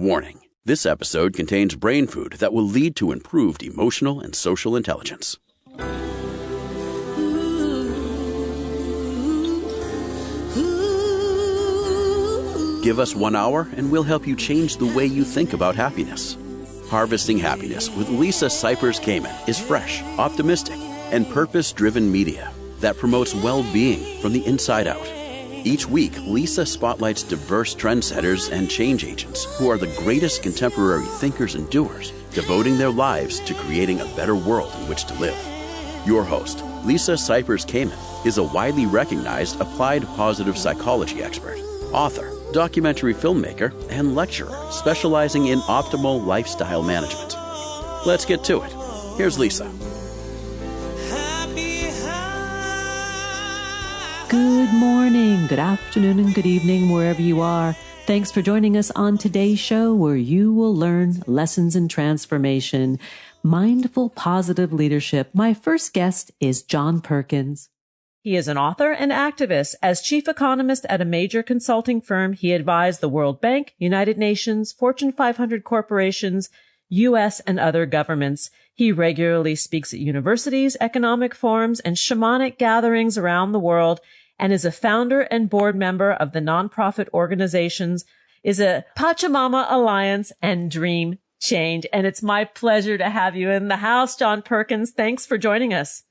Warning: this episode contains brain food that will lead to improved emotional and social intelligence. Give us 1 hour and we'll help you change the way you think about happiness. Harvesting Happiness with Lisa Cypers Kamen is fresh, optimistic, and purpose-driven media that promotes well-being from the inside out. Each week, Lisa spotlights diverse trendsetters and change agents who are the greatest contemporary thinkers and doers, devoting their lives to creating a better world in which to live. Your host, Lisa Cypers Kamen, is a widely recognized applied positive psychology expert, author, documentary filmmaker, and lecturer specializing in optimal lifestyle management. Let's get to it. Here's Lisa. Good morning, good afternoon, and good evening, wherever you are. Thanks for joining us on today's show, where you will learn lessons in transformation, mindful, positive leadership. My first guest is John Perkins. He is an author and activist. As chief economist at a major consulting firm, he advised the World Bank, United Nations, Fortune 500 corporations, U.S. and other governments. He regularly speaks at universities, economic forums, and shamanic gatherings around the world, and is a founder and board member of the nonprofit organizations, is a Pachamama Alliance and Dream Change. And it's my pleasure to have you in the house, John Perkins. Thanks for joining us.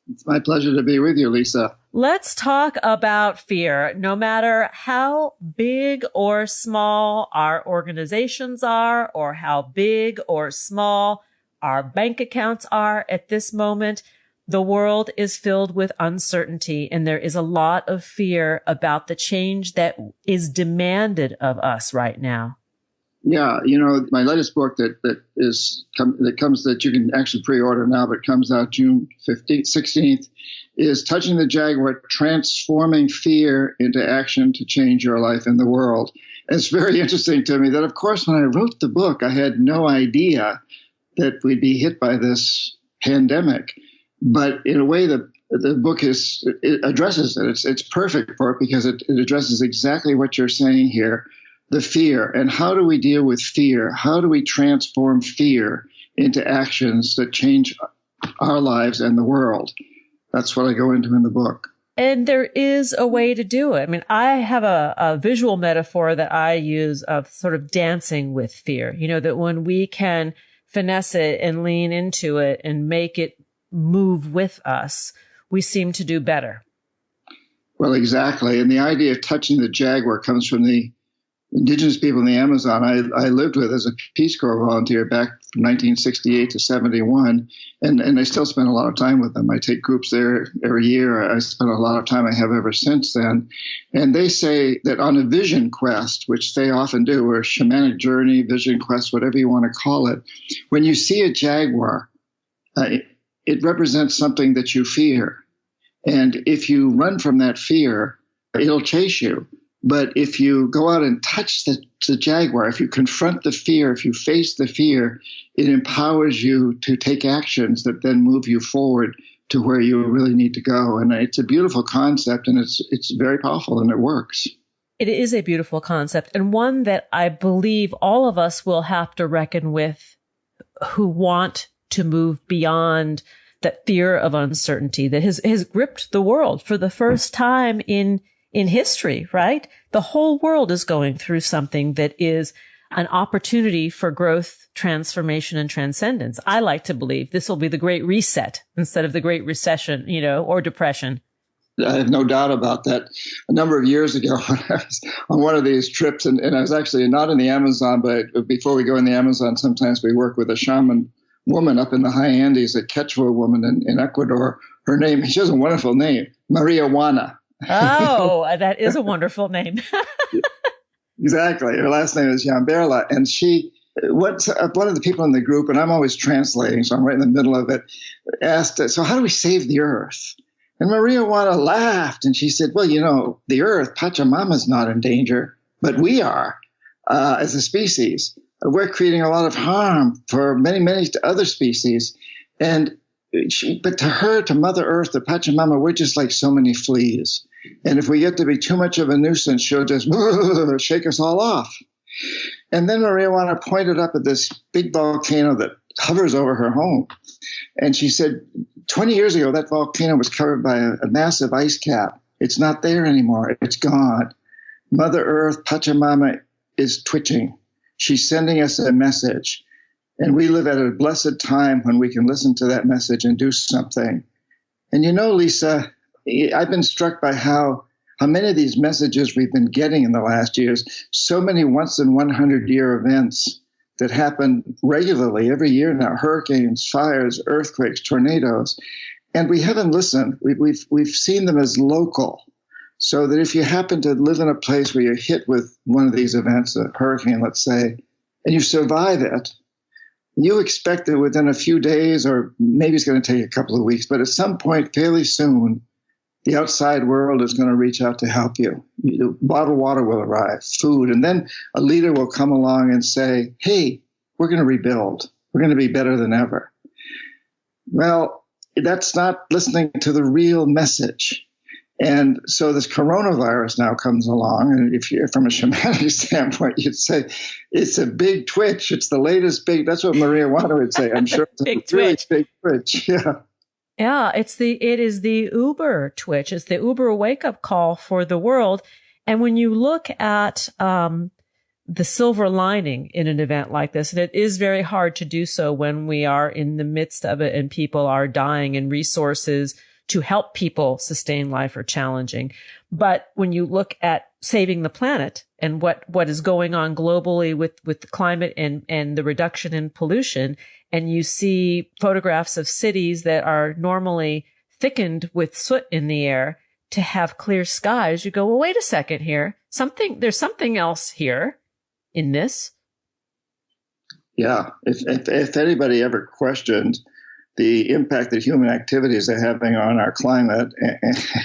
It's my pleasure to be with you, Lisa. Let's talk about fear. No matter how big or small our organizations are, or how big or small our bank accounts are at this moment, the world is filled with uncertainty, and there is a lot of fear about the change that is demanded of us right now. Yeah, my latest book that you can actually pre-order now, but comes out June 16th, is Touching the Jaguar, Transforming Fear into Action to Change Your Life and the World. And it's very interesting to me that, of course, when I wrote the book, I had no idea that we'd be hit by this pandemic. But in a way, the book it addresses it. It's perfect for it because it addresses exactly what you're saying here, the fear. And how do we deal with fear? How do we transform fear into actions that change our lives and the world? That's what I go into in the book. And there is a way to do it. I mean, I have a visual metaphor that I use of sort of dancing with fear, that when we can finesse it and lean into it and make it move with us, we seem to do better. Well, exactly. And the idea of touching the jaguar comes from the indigenous people in the Amazon I lived with as a Peace Corps volunteer back from 1968 to 71. And I still spend a lot of time with them. I take groups there every year. I spend a lot of time. I have ever since then. And they say that on a vision quest, which they often do, or shamanic journey, vision quest, whatever you want to call it, when you see a jaguar, it represents something that you fear. And if you run from that fear, it'll chase you. But if you go out and touch the jaguar, if you confront the fear, if you face the fear, it empowers you to take actions that then move you forward to where you really need to go. And it's a beautiful concept, and it's very powerful, and it works. It is a beautiful concept, and one that I believe all of us will have to reckon with who want to move beyond that fear of uncertainty that has gripped the world for the first time in history, right? The whole world is going through something that is an opportunity for growth, transformation, and transcendence. I like to believe this will be the Great Reset instead of the Great Recession, or Depression. I have no doubt about that. A number of years ago, when I was on one of these trips, and I was actually not in the Amazon, but before we go in the Amazon, sometimes we work with a shaman woman up in the high Andes, a Quechua woman in Ecuador. Her name, she has a wonderful name, Maria Juana. Oh, that is a wonderful name. Exactly. Her last name is Yamberla. And one of the people in the group, and I'm always translating, so I'm right in the middle of it, asked, so how do we save the earth? And Maria Juana laughed, and she said, well, the earth, Pachamama's not in danger, but we are as a species. We're creating a lot of harm for many, many other species. But to her, to Mother Earth, to Pachamama, we're just like so many fleas. And if we get to be too much of a nuisance, she'll just shake us all off. And then Marijuana pointed up at this big volcano that hovers over her home. And she said, 20 years ago, that volcano was covered by a massive ice cap. It's not there anymore. It's gone. Mother Earth, Pachamama, is twitching. She's sending us a message. And we live at a blessed time when we can listen to that message and do something. And you know, Lisa, I've been struck by how many of these messages we've been getting in the last years, so many once in 100-year events that happen regularly every year now, hurricanes, fires, earthquakes, tornadoes, and we haven't listened. We've seen them as local, so that if you happen to live in a place where you're hit with one of these events, a hurricane, let's say, and you survive it, you expect that within a few days, or maybe it's going to take a couple of weeks, but at some point fairly soon, the outside world is going to reach out to help you. Bottled water will arrive, food, and then a leader will come along and say, hey, we're going to rebuild. We're going to be better than ever. Well, that's not listening to the real message. And so this coronavirus now comes along, and if you're from a shamanic standpoint, you'd say it's a big twitch. It's the latest big. That's what Maria Wada would say. I'm sure it's big a really twitch. Big twitch. Yeah. Yeah, it is the Uber twitch. It's the Uber wake up call for the world. And when you look at the silver lining in an event like this, and it is very hard to do so when we are in the midst of it and people are dying and resources to help people sustain life are challenging. But when you look at saving the planet and what is going on globally with the climate and the reduction in pollution, and you see photographs of cities that are normally thickened with soot in the air to have clear skies, you go, well, wait a second here. There's something else here in this. Yeah. If anybody ever questioned the impact that human activities are having on our climate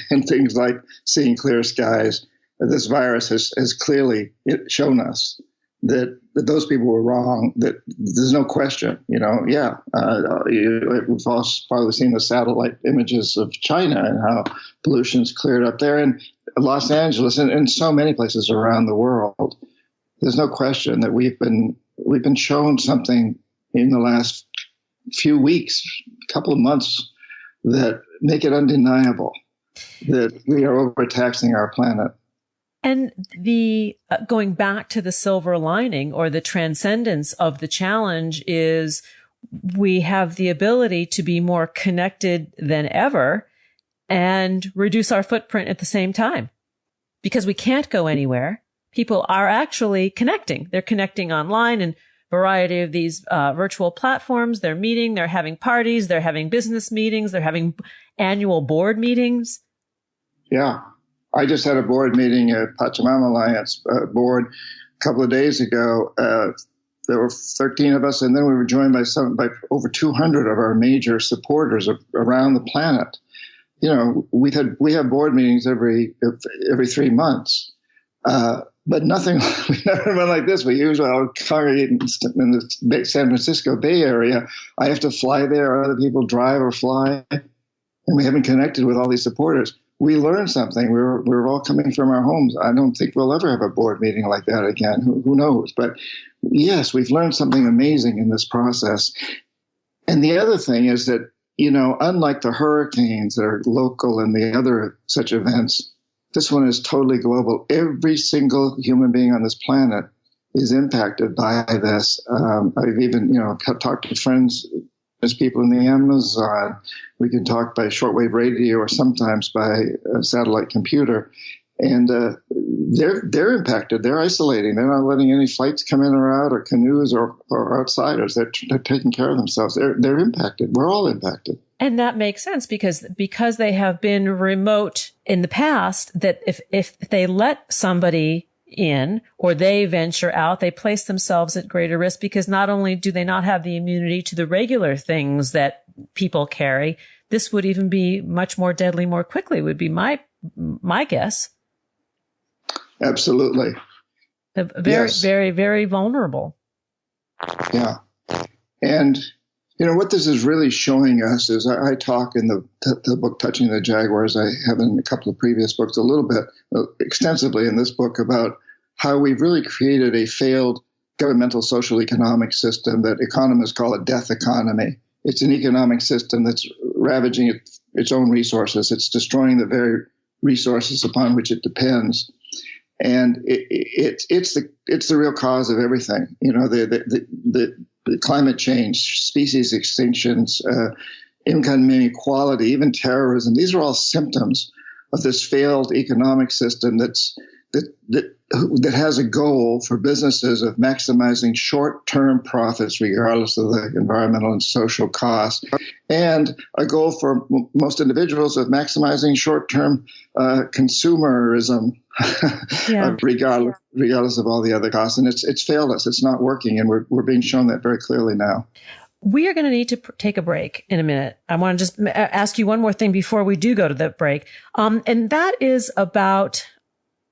and things like seeing clear skies, this virus has clearly shown us that those people were wrong, that there's no question, we've all probably seen the satellite images of China and how pollution's cleared up there, and Los Angeles and so many places around the world. There's no question that we've been shown something in the last few weeks, couple of months, that make it undeniable that we are overtaxing our planet. And the going back to the silver lining or the transcendence of the challenge is we have the ability to be more connected than ever and reduce our footprint at the same time because we can't go anywhere. People are actually connecting. They're connecting online and variety of these virtual platforms. They're meeting, they're having parties, they're having business meetings, they're having annual board meetings. Yeah. I just had a board meeting at Pachamama Alliance board a couple of days ago. There were 13 of us, and then we were joined by over 200 of our major supporters around the planet. We have board meetings every 3 months, but nothing we never been like this. We usually all congregate in the San Francisco Bay Area. I have to fly there, other people drive or fly, and we haven't connected with all these supporters. We learned something. We're all coming from our homes. I don't think we'll ever have a board meeting like that again. Who knows? But yes, we've learned something amazing in this process. And the other thing is that, unlike the hurricanes that are local and the other such events, this one is totally global. Every single human being on this planet is impacted by this. I've even, talked to friends, as people in the Amazon. We can talk by shortwave radio or sometimes by a satellite computer. And they're impacted. They're isolating. They're not letting any flights come in or out, or canoes or outsiders. They're taking care of themselves. They're impacted. We're all impacted. And that makes sense because they have been remote in the past, that if they let somebody in or they venture out, they place themselves at greater risk because not only do they not have the immunity to the regular things that people carry, this would even be much more deadly more quickly, would be my guess. Absolutely. Very, yes. Very, very vulnerable. Yeah. And, what this is really showing us is I talk in the book, Touching the Jaguars. I have in a couple of previous books a little bit extensively in this book about how we've really created a failed governmental social economic system that economists call a death economy. It's an economic system that's ravaging its own resources. It's destroying the very resources upon which it depends. And it's the real cause of everything. You know, the climate change, species extinctions, income inequality, even terrorism. These are all symptoms of this failed economic system that has a goal for businesses of maximizing short-term profits regardless of the environmental and social costs, and a goal for most individuals of maximizing short-term consumerism, regardless of all the other costs. And it's failed us. It's not working, and we're being shown that very clearly now. We are going to need to take a break in a minute. I want to just ask you one more thing before we do go to that break. And that is about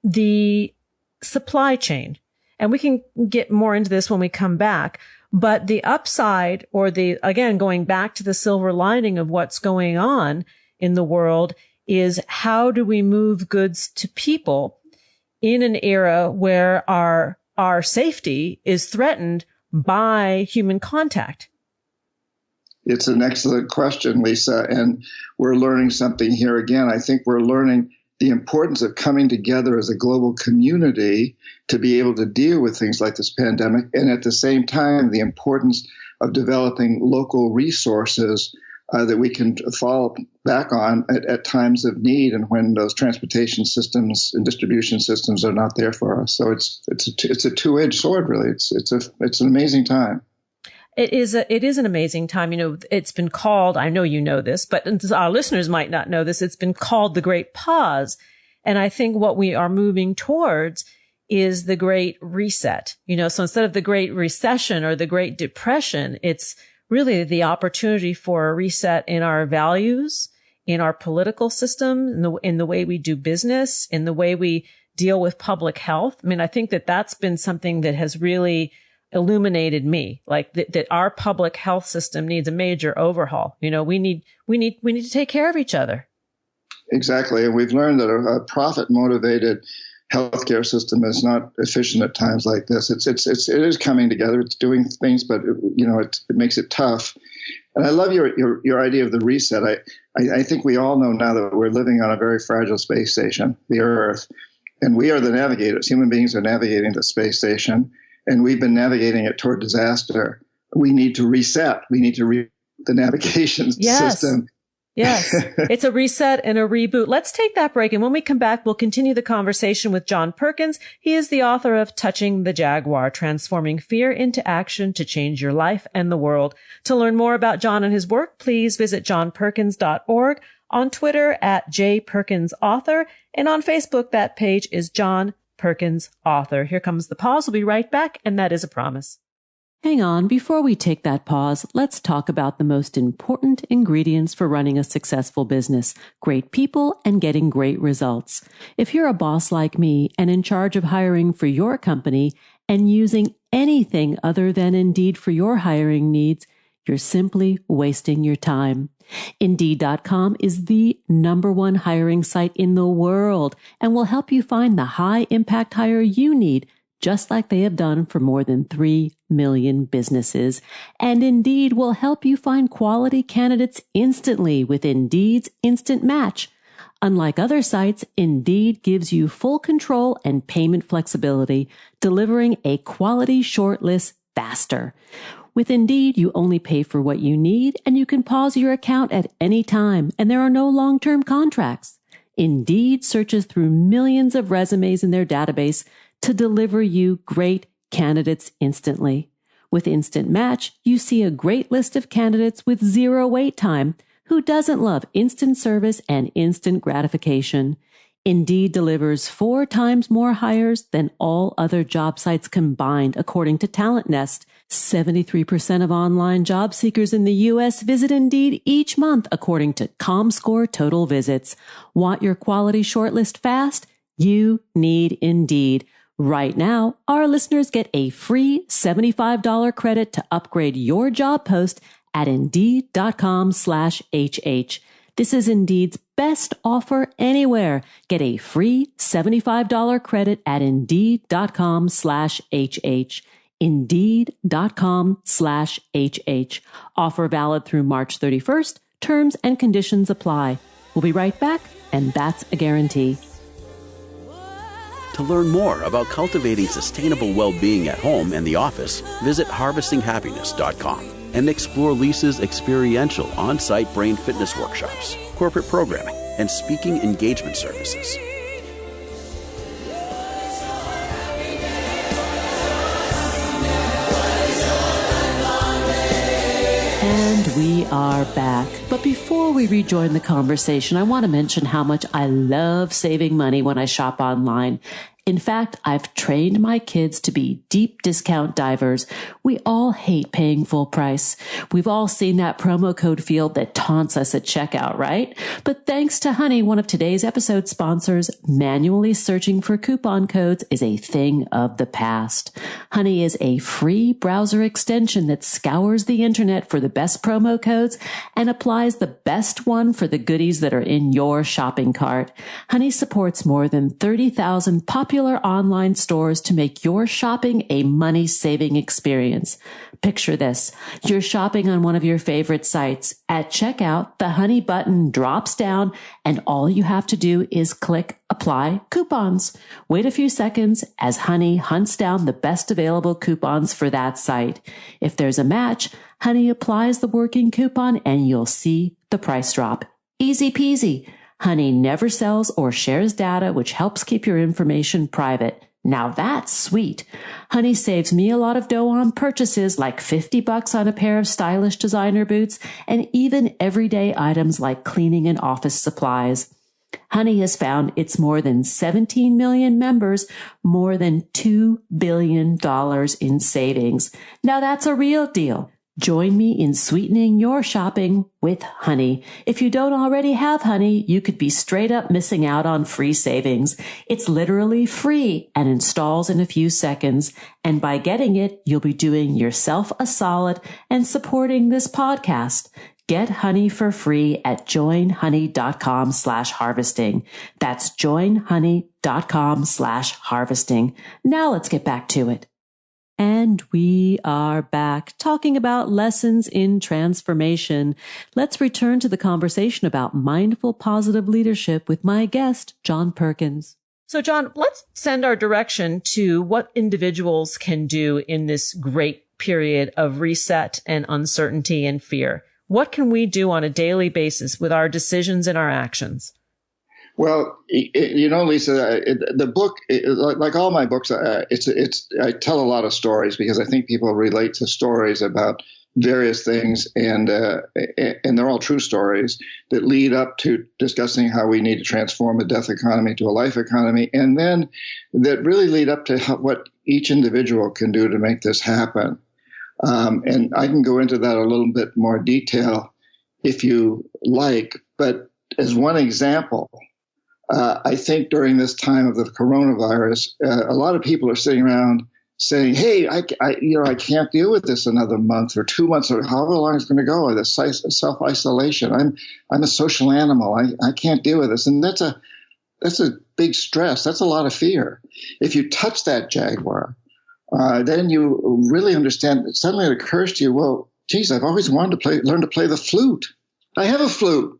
the supply chain. And we can get more into this when we come back. But the upside, or again, going back to the silver lining of what's going on in the world, is how do we move goods to people in an era where our safety is threatened by human contact? It's an excellent question, Lisa, and we're learning something here again. I think we're learning the importance of coming together as a global community to be able to deal with things like this pandemic, and at the same time, the importance of developing local resources that we can fall back on at times of need and when those transportation systems and distribution systems are not there for us. So it's a two-edged sword, really. It's an amazing time. It is an amazing time. You know, it's been called, I know you know this, but our listeners might not know this, it's been called the Great Pause. And I think what we are moving towards is the Great Reset. You know, so instead of the Great Recession or the Great Depression, it's really the opportunity for a reset in our values, in our political system, in the way we do business, in the way we deal with public health. I mean, I think that that's been something that has really illuminated me, like that our public health system needs a major overhaul. You know, we need to take care of each other. Exactly. And we've learned that a profit motivated healthcare system is not efficient at times like this. It is coming together. It's doing things, but it makes it tough. And I love your idea of the reset. I think we all know now that we're living on a very fragile space station, the Earth, and we are the navigators. Human beings are navigating the space station, and we've been navigating it toward disaster. We need to reset. We need to the navigation system. Yes. It's a reset and a reboot. Let's take that break. And when we come back, we'll continue the conversation with John Perkins. He is the author of Touching the Jaguar, Transforming Fear into Action to Change Your Life and the World. To learn more about John and his work, please visit johnperkins.org, on Twitter at jperkinsauthor, and on Facebook, that page is John Perkins Author. Here comes the pause. We'll be right back, and that is a promise. Hang on, before we take that pause, let's talk about the most important ingredients for running a successful business: great people and getting great results. If you're a boss like me and in charge of hiring for your company and using anything other than Indeed for your hiring needs, you're simply wasting your time. Indeed.com is the #1 hiring site in the world and will help you find the high-impact hire you need, just like they have done for more than 3 million businesses. And Indeed will help you find quality candidates instantly with Indeed's Instant Match. Unlike other sites, Indeed gives you full control and payment flexibility, delivering a quality shortlist faster. With Indeed, you only pay for what you need, and you can pause your account at any time, and there are no long-term contracts. Indeed searches through millions of resumes in their database to deliver you great candidates instantly. With Instant Match, you see a great list of candidates with zero wait time. Who doesn't love instant service and instant gratification? Indeed delivers 4 times more hires than all other job sites combined, according to Talent Nest. 73% of online job seekers in the U.S. visit Indeed each month, according to ComScore Total Visits. Want your quality shortlist fast? You need Indeed. Right now, our listeners get a free $75 credit to upgrade your job post at Indeed.com/HH. This is Indeed's best offer anywhere. Get a free $75 credit at Indeed.com/HH. Indeed.com/HH. Offer valid through March 31st. Terms and conditions apply. We'll be right back, and that's a guarantee. To learn more about cultivating sustainable well-being at home and the office, visit harvestinghappiness.com and explore Lisa's experiential on-site brain fitness workshops, corporate programming, and speaking engagement services. And we are back. But before we rejoin the conversation, I want to mention how much I love saving money when I shop online. In fact, I've trained my kids to be deep discount divers. We all hate paying full price. We've all seen that promo code field that taunts us at checkout, right? But thanks to Honey, one of today's episode sponsors, manually searching for coupon codes is a thing of the past. Honey is a free browser extension that scours the internet for the best promo codes and applies the best one for the goodies that are in your shopping cart. Honey supports more than 30,000 popular online stores to make your shopping a money-saving experience. Picture this. You're shopping on one of your favorite sites. At checkout, the Honey button drops down and all you have to do is click Apply Coupons. Wait a few seconds as Honey hunts down the best available coupons for that site. If there's a match, Honey applies the working coupon and you'll see the price drop. Easy peasy. Honey never sells or shares data, which helps keep your information private. Now that's sweet. Honey saves me a lot of dough on purchases like $50 on a pair of stylish designer boots and even everyday items like cleaning and office supplies. Honey has found its more than 17 million members, more than $2 billion in savings. Now that's a real deal. Join me in sweetening your shopping with Honey. If you don't already have Honey, you could be straight up missing out on free savings. It's literally free and installs in a few seconds. And by getting it, you'll be doing yourself a solid and supporting this podcast. Get Honey for free at joinhoney.com/harvesting. That's joinhoney.com/harvesting. Now let's get back to it. And we are back talking about lessons in transformation. Let's return to the conversation about mindful positive leadership with my guest, John Perkins. So, John, let's send our direction to what individuals can do in this great period of reset and uncertainty and fear. What can we do on a daily basis with our decisions and our actions? Well, Lisa, the book, like all my books, I tell a lot of stories because I think people relate to stories about various things, and they're all true stories that lead up to discussing how we need to transform a death economy to a life economy, and then that really lead up to what each individual can do to make this happen. And I can go into that a little bit more detail if you like, but as one example, I think during this time of the coronavirus, a lot of people are sitting around saying, "Hey, I can't deal with this another month or 2 months or however long it's going to go. This self-isolation. I'm a social animal. I can't deal with this." And that's a big stress. That's a lot of fear. If you touch that Jaguar, then you really understand. Suddenly it occurs to you, well, geez, I've always wanted to learn to play the flute. I have a flute.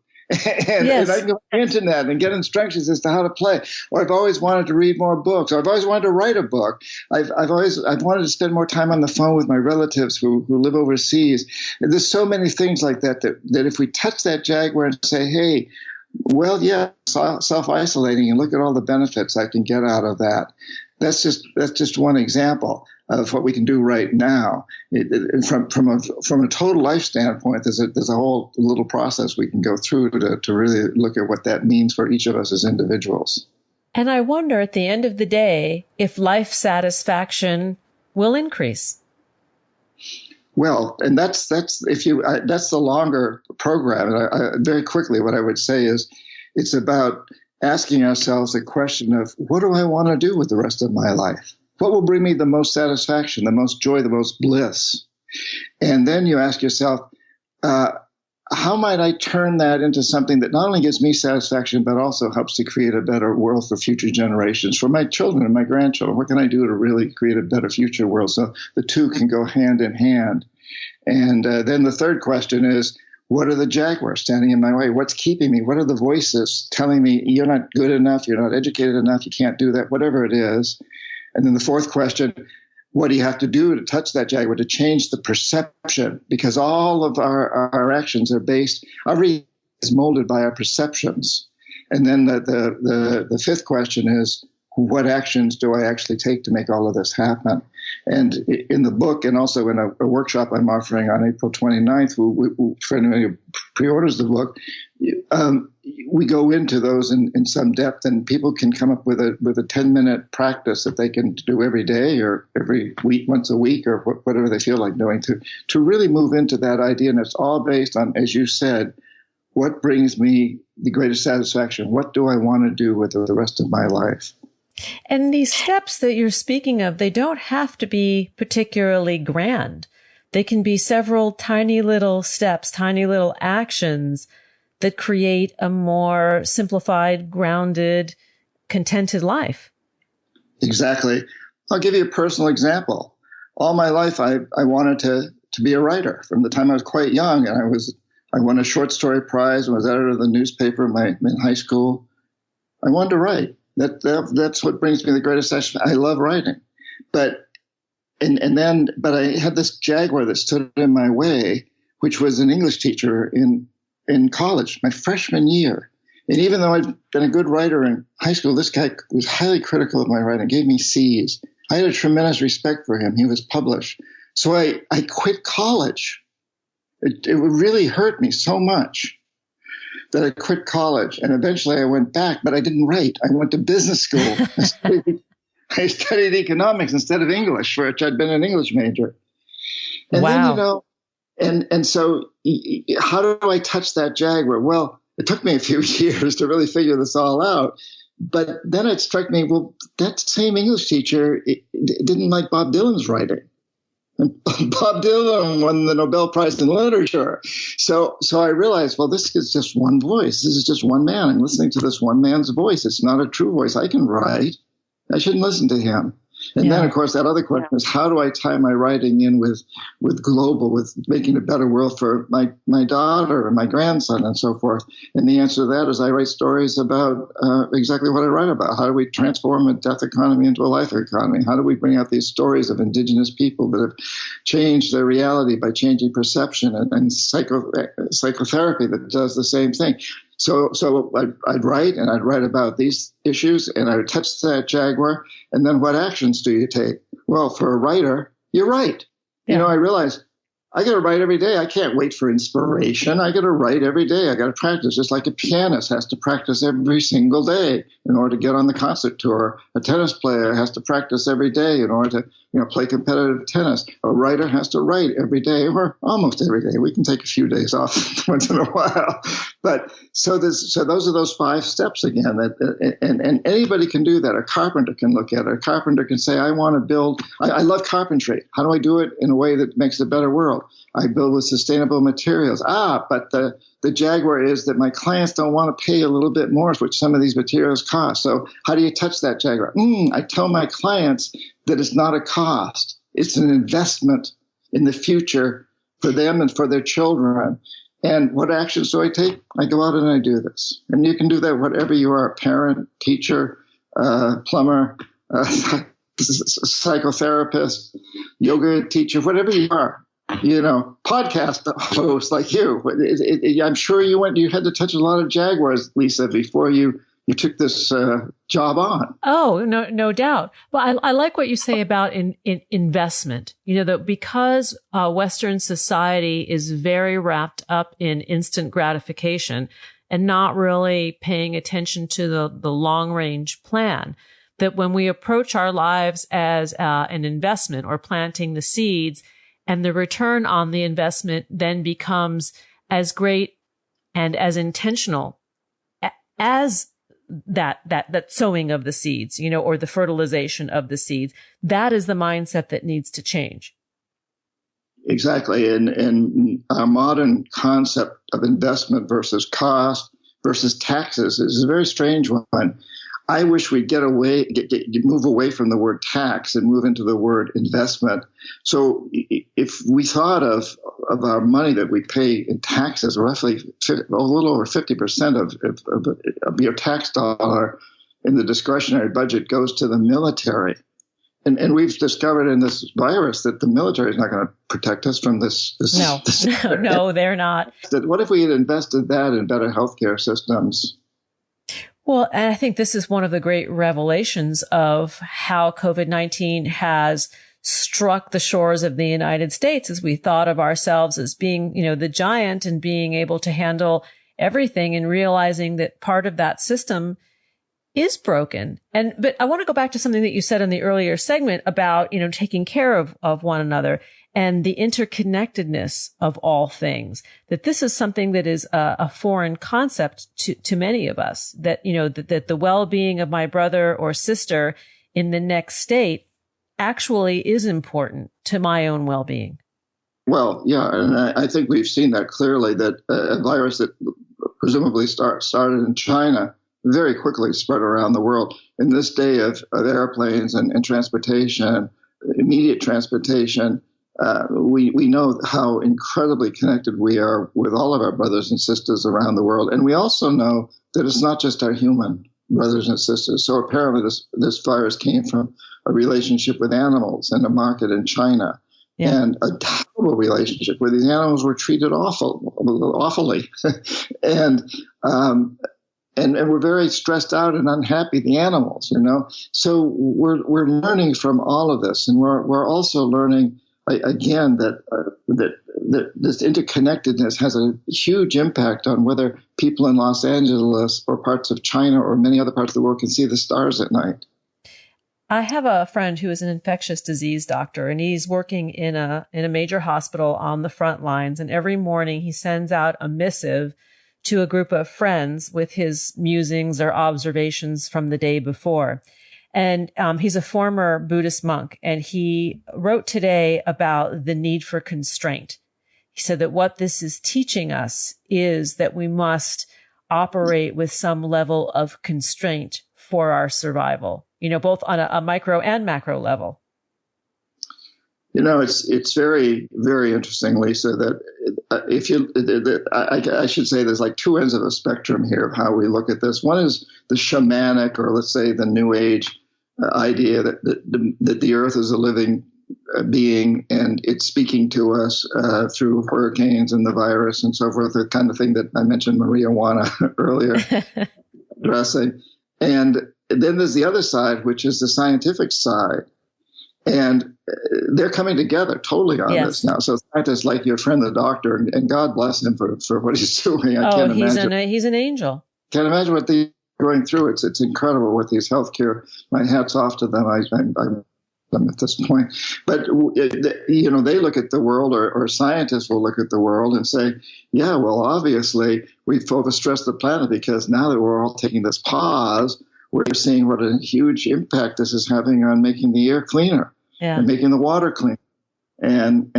And I can go on the internet and get instructions as to how to play. Or I've always wanted to read more books. Or I've always wanted to write a book. I've wanted to spend more time on the phone with my relatives who live overseas. And there's so many things like that if we touch that Jaguar and say, hey, well, yeah, self-isolating and look at all the benefits I can get out of that. That's just one example of what we can do right now. From a total life standpoint, there's a whole little process we can go through to really look at what that means for each of us as individuals. And I wonder at the end of the day if life satisfaction will increase. Well, and that's the longer program. And very quickly, what I would say is it's about asking ourselves the question of, what do I want to do with the rest of my life? What will bring me the most satisfaction, the most joy, the most bliss? And then you ask yourself, how might I turn that into something that not only gives me satisfaction, but also helps to create a better world for future generations, for my children and my grandchildren? What can I do to really create a better future world so the two can go hand in hand? And then the third question is, what are the Jaguars standing in my way? What's keeping me? What are the voices telling me you're not good enough, you're not educated enough, you can't do that, whatever it is? And then the fourth question, what do you have to do to touch that Jaguar, to change the perception? Because all of our actions are based, our reality is molded by our perceptions. And then the fifth question is, what actions do I actually take to make all of this happen? And in the book, and also in a workshop I'm offering on April 29th, for anybody who pre-orders the book, we go into those in some depth, and people can come up with a 10-minute practice that they can do every day or every week, once a week, or whatever they feel like doing to really move into that idea. And it's all based on, as you said, what brings me the greatest satisfaction? What do I want to do with the rest of my life? And these steps that you're speaking of, they don't have to be particularly grand. They can be several tiny little steps, tiny little actions that create a more simplified, grounded, contented life. Exactly. I'll give you a personal example. All my life, I wanted to be a writer from the time I was quite young, and I won a short story prize and was editor of the newspaper in high school. I wanted to write. That's what brings me the greatest satisfaction. I love writing, but I had this Jaguar that stood in my way, which was an English teacher in college, my freshman year. And even though I'd been a good writer in high school, this guy was highly critical of my writing, gave me C's. I had a tremendous respect for him. He was published. So I quit college. It really hurt me so much that I quit college, and eventually I went back, but I didn't write. I went to business school. I studied economics instead of English, for which I'd been an English major. And wow. And so how do I touch that Jaguar? Well, it took me a few years to really figure this all out. But then it struck me, well, that same English teacher didn't like Bob Dylan's writing. And Bob Dylan won the Nobel Prize in Literature. So I realized, well, this is just one voice. This is just one man. I'm listening to this one man's voice. It's not a true voice. I can write. I shouldn't listen to him. And then, of course, that other question is, how do I tie my writing in with global, with making a better world for my daughter and my grandson and so forth? And the answer to that is I write stories about exactly what I write about. How do we transform a death economy into a life economy? How do we bring out these stories of indigenous people that have changed their reality by changing perception, and psychotherapy that does the same thing? So I'd write, and I'd write about these issues, and I would touch that Jaguar. And then what actions do you take? Well, for a writer, you write. Yeah. I realized I got to write every day. I can't wait for inspiration. I got to write every day. I got to practice, just like a pianist has to practice every single day in order to get on the concert tour. A tennis player has to practice every day in order to play competitive tennis. A writer has to write every day, or almost every day. We can take a few days off once in a while. But so those are those 5 steps again. And anybody can do that. A carpenter can look at it. A carpenter can say, I want to build. I love carpentry. How do I do it in a way that makes a better world? I build with sustainable materials. But the Jaguar is that my clients don't want to pay a little bit more, which some of these materials cost. So how do you touch that Jaguar? I tell my clients that it's not a cost. It's an investment in the future for them and for their children. And what actions do I take? I go out and I do this. And you can do that whatever you are, parent, teacher, plumber, psychotherapist, yoga teacher, whatever you are. Podcast host like you. I'm sure you had to touch a lot of Jaguars, Lisa, before you took this job on. Oh, no doubt. Well, I like what you say about in investment. That because Western society is very wrapped up in instant gratification and not really paying attention to the long range plan, that when we approach our lives as an investment or planting the seeds, and the return on the investment then becomes as great and as intentional as that sowing of the seeds, or the fertilization of the seeds. That is the mindset that needs to change. Exactly. And our modern concept of investment versus cost versus taxes is a very strange one. I wish we'd move away from the word tax and move into the word investment. So if we thought of our money that we pay in taxes, roughly a little over 50% of your tax dollar in the discretionary budget goes to the military. And we've discovered in this virus that the military is not going to protect us from this. No, they're not. What if we had invested that in better healthcare systems? Well, and I think this is one of the great revelations of how COVID-19 has struck the shores of the United States, as we thought of ourselves as being, the giant and being able to handle everything, and realizing that part of that system is broken. But I want to go back to something that you said in the earlier segment about, taking care of one another and the interconnectedness of all things, that this is something that is a foreign concept to many of us, that, that the well-being of my brother or sister in the next state actually is important to my own well-being. Well, yeah. And I think we've seen that clearly, that a virus that presumably started in China very quickly spread around the world. In this day of airplanes and transportation, immediate transportation, we know how incredibly connected we are with all of our brothers and sisters around the world. And we also know that it's not just our human brothers and sisters. So apparently this virus came from a relationship with animals and a market in China. Yeah. And a terrible relationship where these animals were treated awfully. And we're very stressed out and unhappy, the animals, So we're learning from all of this, and we're also learning again that this interconnectedness has a huge impact on whether people in Los Angeles or parts of China or many other parts of the world can see the stars at night. I have a friend who is an infectious disease doctor, and he's working in a major hospital on the front lines. And every morning he sends out a missive to a group of friends with his musings or observations from the day before. And he's a former Buddhist monk, and he wrote today about the need for constraint. He said that what this is teaching us is that we must operate with some level of constraint for our survival, both on a micro and macro level. It's very, very interesting, Lisa, that I should say there's like two ends of a spectrum here of how we look at this. One is the shamanic, or let's say the New Age idea that the earth is a living being and it's speaking to us through hurricanes and the virus and so forth, the kind of thing that I mentioned Maria Juana earlier addressing. And then there's the other side, which is the scientific side. And they're coming together totally on this now. So scientists like your friend, the doctor, and God bless him for what he's doing. I can't imagine. He's an angel. Can't imagine what they're going through. It's incredible with these healthcare. My hat's off to them. I'm at this point. But, they look at the world, or scientists will look at the world and say, yeah, well, obviously we've overstressed the planet, because now that we're all taking this pause, we're seeing what a huge impact this is having on making the air cleaner and making the water cleaner, and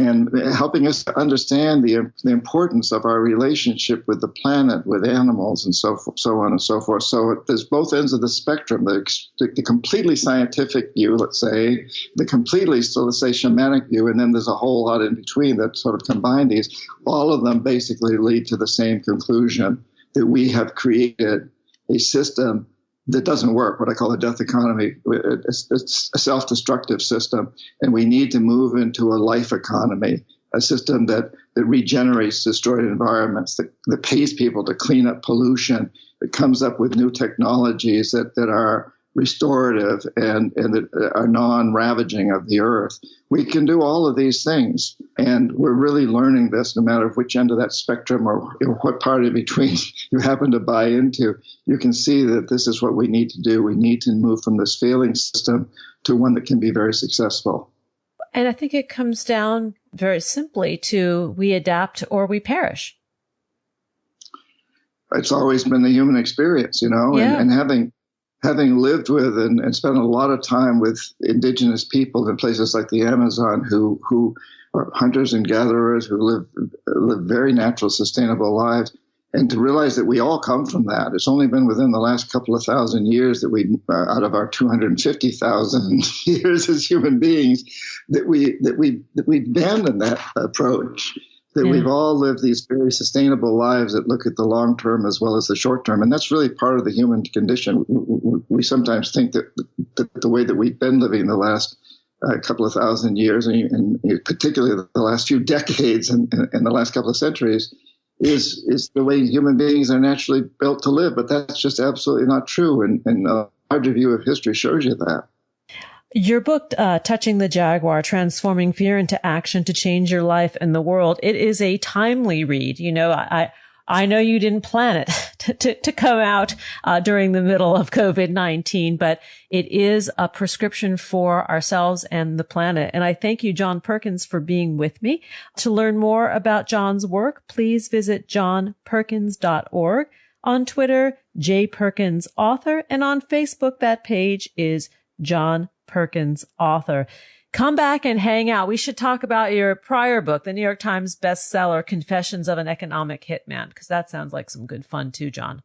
helping us to understand the importance of our relationship with the planet, with animals, and so on and so forth. So there's both ends of the spectrum: the completely scientific view, let's say, the completely, so let's say, shamanic view, and then there's a whole lot in between that sort of combine these. All of them basically lead to the same conclusion, that we have created a system that doesn't work, what I call a death economy. It's a self-destructive system, and we need to move into a life economy, a system that regenerates destroyed environments, that pays people to clean up pollution, that comes up with new technologies that are restorative and that are non-ravaging of the earth. We can do all of these things, and we're really learning this no matter which end of that spectrum or what part in between you happen to buy into. You can see that this is what we need to do. We need to move from this failing system to one that can be very successful. And I think it comes down very simply to we adapt or we perish. It's always been the human experience, and having having lived with and spent a lot of time with indigenous people in places like the Amazon who are hunters and gatherers who live very natural, sustainable lives, and to realize that we all come from that. It's only been within the last couple of thousand years that we, out of our 250,000 years as human beings, that we abandoned that approach. That we've all lived these very sustainable lives that look at the long term as well as the short term. And that's really part of the human condition. We sometimes think that the way that we've been living the last couple of thousand years, and particularly the last few decades and the last couple of centuries, is the way human beings are naturally built to live. But that's just absolutely not true. And a larger view of history shows you that. Your book, Touching the Jaguar, Transforming Fear into Action to Change Your Life and the World, it is a timely read. You know, I know you didn't plan it to come out during the middle of COVID-19, but it is a prescription for ourselves and the planet. And I thank you, John Perkins, for being with me. To learn more about John's work, please visit johnperkins.org. On Twitter, J. Perkins Author, and on Facebook, that page is John Perkins Author. Come back and hang out. We should talk about your prior book, the New York Times bestseller, Confessions of an Economic Hitman, because that sounds like some good fun too, John.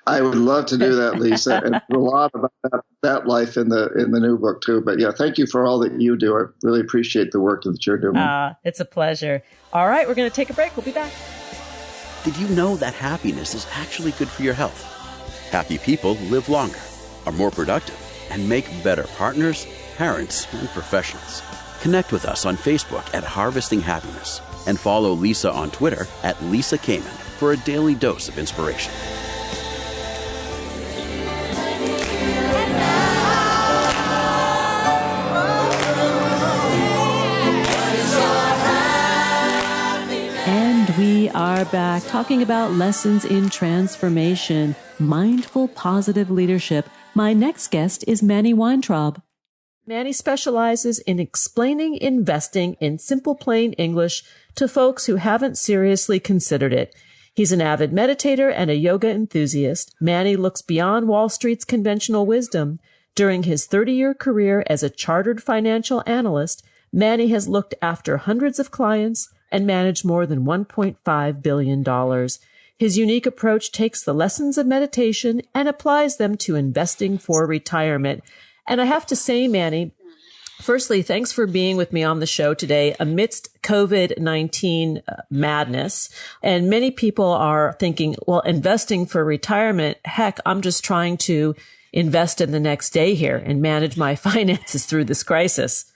I would love to do that, Lisa, and a lot about that life in the new book too. But yeah, thank you for all that you do. I really appreciate the work that you're doing. It's a pleasure. All right, we're going to take a break. We'll be back. Did you know that happiness is actually good for your health? Happy people live longer, are more productive, and make better partners, parents, and professionals. Connect with us on Facebook at Harvesting Happiness and follow Lisa on Twitter at Lisa Kamen for a daily dose of inspiration. And we are back talking about lessons in transformation, mindful, positive leadership. My next guest is Manny Weintraub. Manny specializes in explaining investing in simple, plain English to folks who haven't seriously considered it. He's an avid meditator and a yoga enthusiast. Manny looks beyond Wall Street's conventional wisdom. During his 30-year career as a chartered financial analyst, Manny has looked after hundreds of clients and managed more than $1.5 billion. His unique approach takes the lessons of meditation and applies them to investing for retirement. And I have to say, Manny, firstly, thanks for being with me on the show today amidst COVID-19 madness. And many people are thinking, well, investing for retirement, heck, I'm just trying to invest in the next day here and manage my finances through this crisis.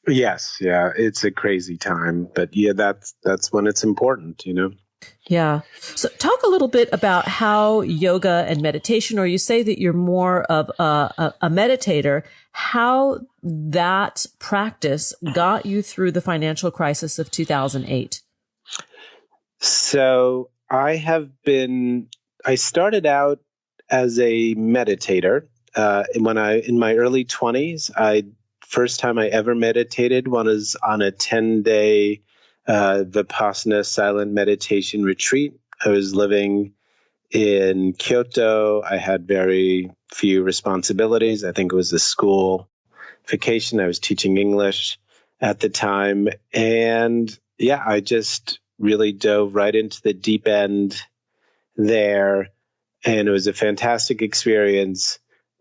Yes. Yeah. It's a crazy time, but yeah, that's when it's important, you know? Yeah. So talk a little bit about how yoga and meditation, or you say that you're more of a meditator, how that practice got you through the financial crisis of 2008. So I started out as a meditator. In my early 20s, first time I ever meditated was on a 10-day Vipassana silent meditation retreat. I was living in Kyoto. I had very few responsibilities. I think it was a school vacation. I was teaching English at the time. And yeah, I just really dove right into the deep end there. And it was a fantastic experience.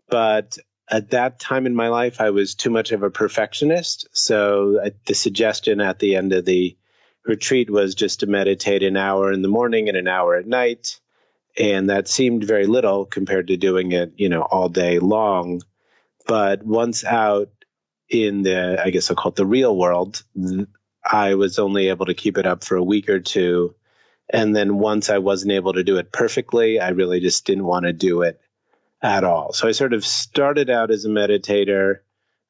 But at that time in my life, I was too much of a perfectionist. So the suggestion at the end of the retreat was just to meditate an hour in the morning and an hour at night. And that seemed very little compared to doing it, all day long. But once out in the, I guess I'll call it the real world, I was only able to keep it up for a week or two. And then once I wasn't able to do it perfectly, I really just didn't want to do it at all. So I sort of started out as a meditator,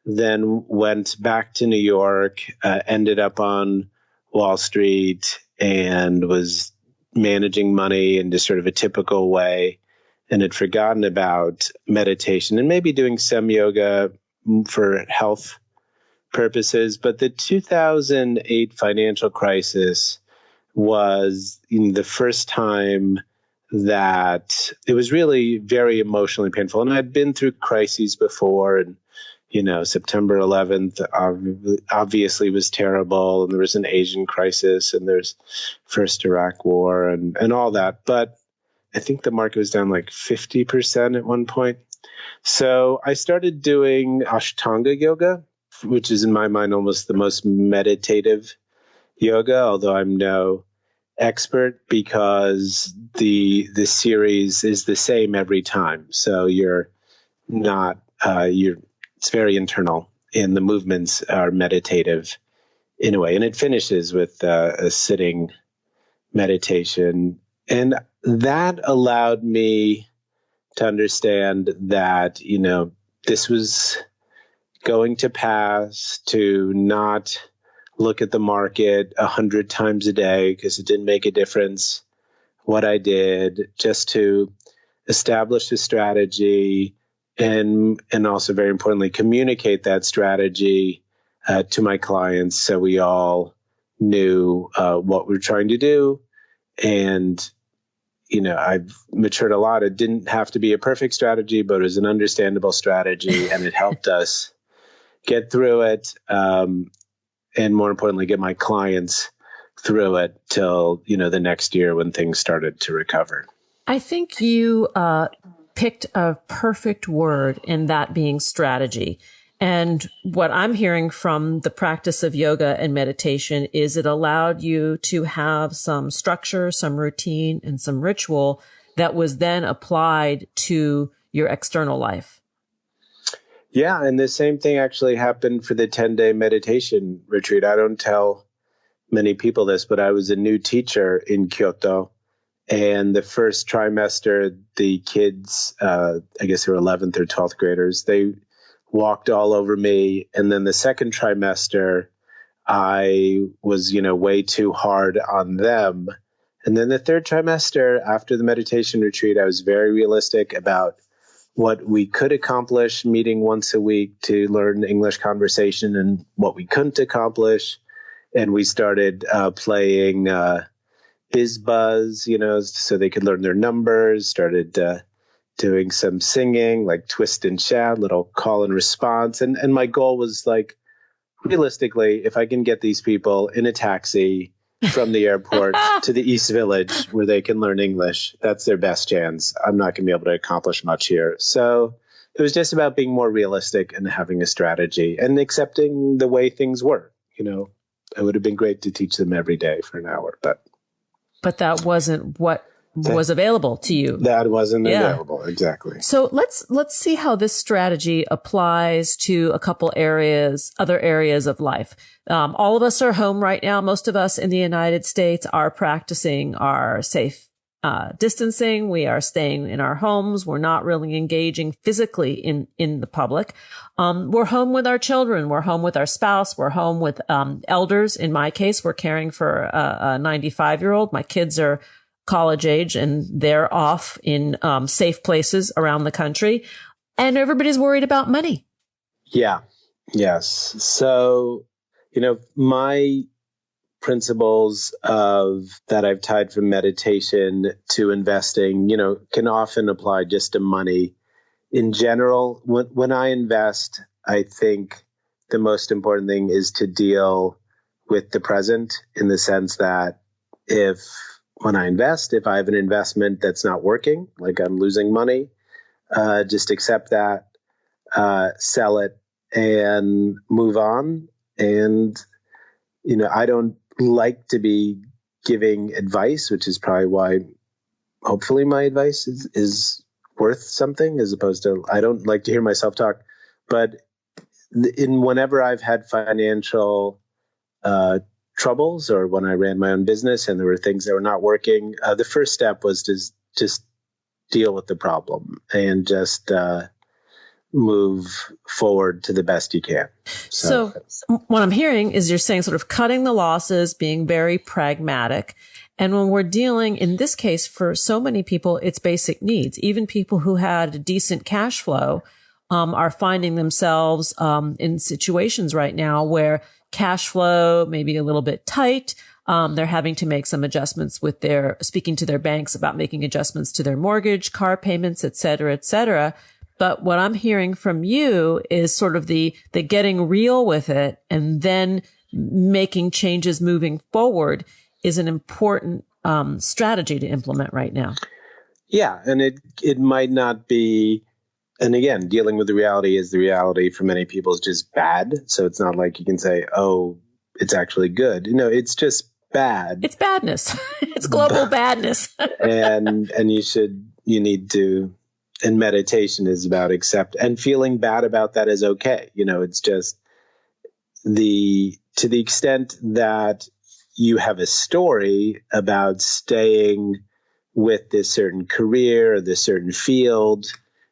then went back to New York, ended up on Wall Street and was managing money in just sort of a typical way, and had forgotten about meditation and maybe doing some yoga for health purposes. But the 2008 financial crisis was the first time that it was really very emotionally painful. And I'd been through crises before, and September 11th obviously was terrible, and there was an Asian crisis, and there's first Iraq war and all that. But I think the market was down like 50% at one point. So I started doing Ashtanga Yoga, which is in my mind almost the most meditative yoga, although I'm no expert, because the series is the same every time. So you're not, it's very internal, and the movements are meditative in a way. And it finishes with a sitting meditation. And that allowed me to understand that, this was going to pass, to not look at the market 100 times a day because it didn't make a difference what I did, just to establish a strategy and also, very importantly, communicate that strategy to my clients so we all knew what we're trying to do. And I've matured a lot. It didn't have to be a perfect strategy, but it was an understandable strategy, and it helped us get through it. And more importantly, get my clients through it till, the next year when things started to recover. I think you picked a perfect word in that being strategy. And what I'm hearing from the practice of yoga and meditation is it allowed you to have some structure, some routine, and some ritual that was then applied to your external life. Yeah, and the same thing actually happened for the 10-day meditation retreat. I don't tell many people this, but I was a new teacher in Kyoto. And the first trimester, the kids, I guess they were 11th or 12th graders, they walked all over me. And then the second trimester, I was, way too hard on them. And then the third trimester, after the meditation retreat, I was very realistic about what we could accomplish meeting once a week to learn English conversation and what we couldn't accomplish. And we started playing BizBuzz, so they could learn their numbers, started doing some singing, like twist and shout, little call and response. And my goal was like, realistically, if I can get these people in a taxi from the airport to the East Village where they can learn English, that's their best chance. I'm not going to be able to accomplish much here. So it was just about being more realistic and having a strategy and accepting the way things were. It would have been great to teach them every day for an hour, but that wasn't what was available to you. That wasn't available. Exactly. So let's see how this strategy applies to a couple other areas of life. All of us are home right now. Most of us in the United States are practicing our safe distancing. We are staying in our homes. We're not really engaging physically in the public. We're home with our children. We're home with our spouse. We're home with elders. In my case, we're caring for a 95-year-old. My kids are college age and they're off in safe places around the country. And everybody's worried about money. Yeah. Yes. So, my principles that I've tied from meditation to investing, can often apply just to money. In general, when I invest, I think the most important thing is to deal with the present, in the sense that when I invest, if I have an investment that's not working, like I'm losing money, just accept that, sell it, and move on. And, I don't like to be giving advice, which is probably why hopefully my advice is worth something, as opposed to, I don't like to hear myself talk. But whenever I've had financial troubles, or when I ran my own business and there were things that were not working, the first step was to just deal with the problem and just move forward to the best you can. So what I'm hearing is you're saying sort of cutting the losses, being very pragmatic. And when we're dealing, in this case, for so many people, it's basic needs. Even people who had a decent cash flow are finding themselves in situations right now where cash flow may be a little bit tight. They're having to make some adjustments with speaking to their banks about making adjustments to their mortgage, car payments, et cetera, et cetera. But what I'm hearing from you is sort of the getting real with it and then making changes moving forward is an important strategy to implement right now. Yeah. And it might not be, and again, dealing with the reality for many people is just bad. So it's not like you can say, oh, it's actually good. No, it's just bad. It's badness. It's global badness. and you need to, and meditation is about and feeling bad about that is okay. It's just to the extent that you have a story about staying with this certain career or this certain field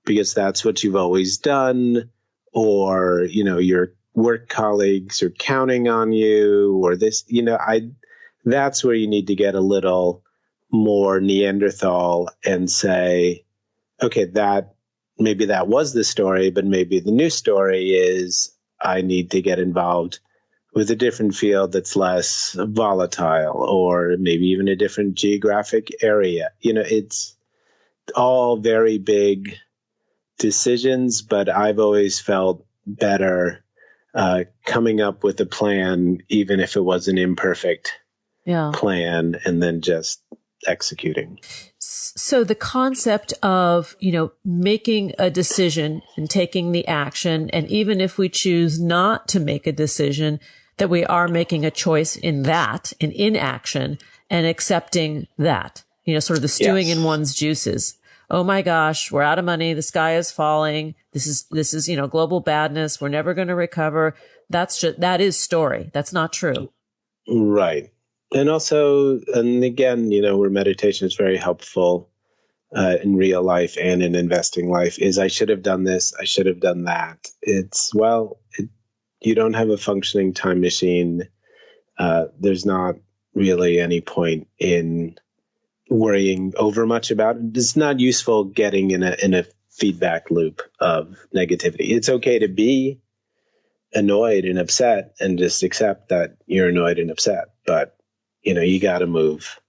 because that's what you've always done, or, your work colleagues are counting on you, or this, that's where you need to get a little more Neanderthal and say, okay, maybe that was the story, but maybe the new story is I need to get involved with a different field that's less volatile, or maybe even a different geographic area. It's all very big decisions, but I've always felt better coming up with a plan, even if it was an imperfect plan, and then just executing. So the concept of, making a decision and taking the action, and even if we choose not to make a decision, that we are making a choice in action and accepting that, sort of the stewing in one's juices. Oh my gosh, we're out of money. The sky is falling. This is, global badness. We're never going to recover. That is story. That's not true. Right. And also, and again, where meditation is very helpful in real life and in investing life is I should have done this. I should have done that. You don't have a functioning time machine. There's not really any point in worrying over much about it. It's not useful getting in a feedback loop of negativity. It's okay to be annoyed and upset and just accept that you're annoyed and upset, but you got to move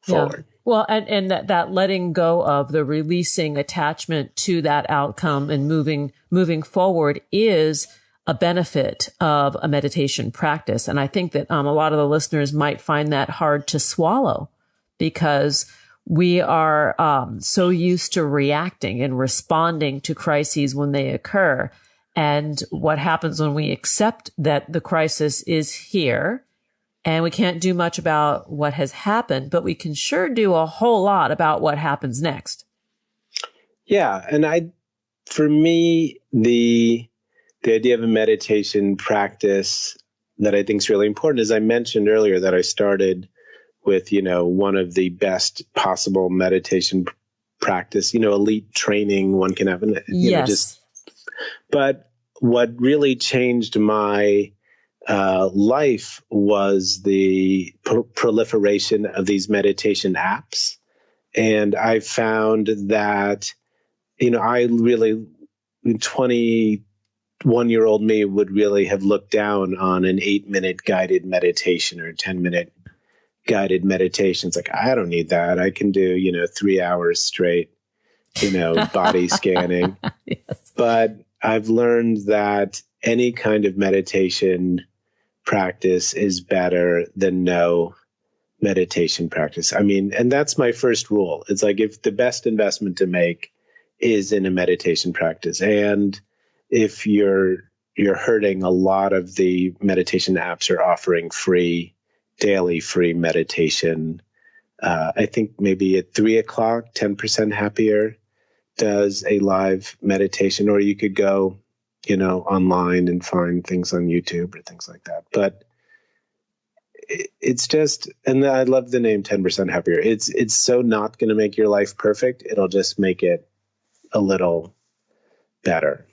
forward. Yeah. Well, and that letting go of the releasing attachment to that outcome and moving forward is a benefit of a meditation practice. And I think that a lot of the listeners might find that hard to swallow because we are so used to reacting and responding to crises when they occur. And what happens when we accept that the crisis is here and we can't do much about what has happened, but we can sure do a whole lot about what happens next. Yeah. And for me, the idea of a meditation practice that I think is really important, as I mentioned earlier, that I started with, one of the best possible meditation practice, elite training one can have. But what really changed my life was the proliferation of these meditation apps. And I found that, I really, 21-year-old me would really have looked down on an 8-minute guided meditation or 10-minute guided meditation. It's like, I don't need that. I can do, 3 hours straight, body scanning. Yes. But I've learned that any kind of meditation practice is better than no meditation practice. And that's my first rule. It's like, if the best investment to make is in a meditation practice, and if you're hurting, a lot of the meditation apps are offering daily free meditation. I think maybe at 3:00, 10% Happier does a live meditation, or you could go, online and find things on YouTube or things like that. But it's just, and I love the name 10% Happier. It's so not going to make your life perfect. It'll just make it a little better.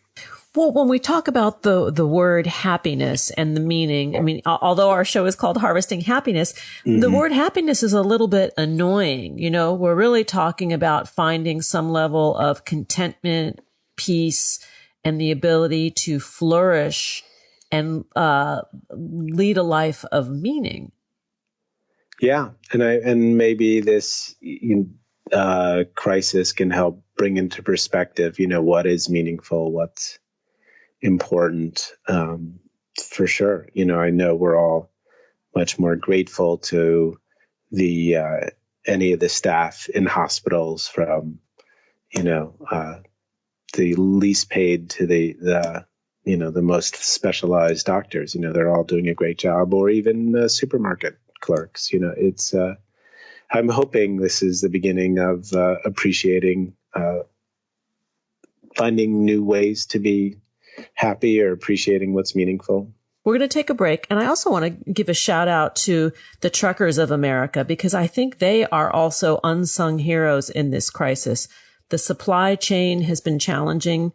Well, when we talk about the word happiness and the meaning, although our show is called Harvesting Happiness, the word happiness is a little bit annoying. We're really talking about finding some level of contentment, peace, and the ability to flourish and lead a life of meaning. Yeah. And maybe this crisis can help bring into perspective, what is meaningful, what's important, for sure. I know we're all much more grateful to the any of the staff in hospitals, from the least paid to the most specialized doctors. They're all doing a great job, or even supermarket clerks. It's I'm hoping this is the beginning of appreciating, finding new ways to be happy, or appreciating what's meaningful. We're going to take a break. And I also want to give a shout out to the truckers of America, because I think they are also unsung heroes in this crisis. The supply chain has been challenging.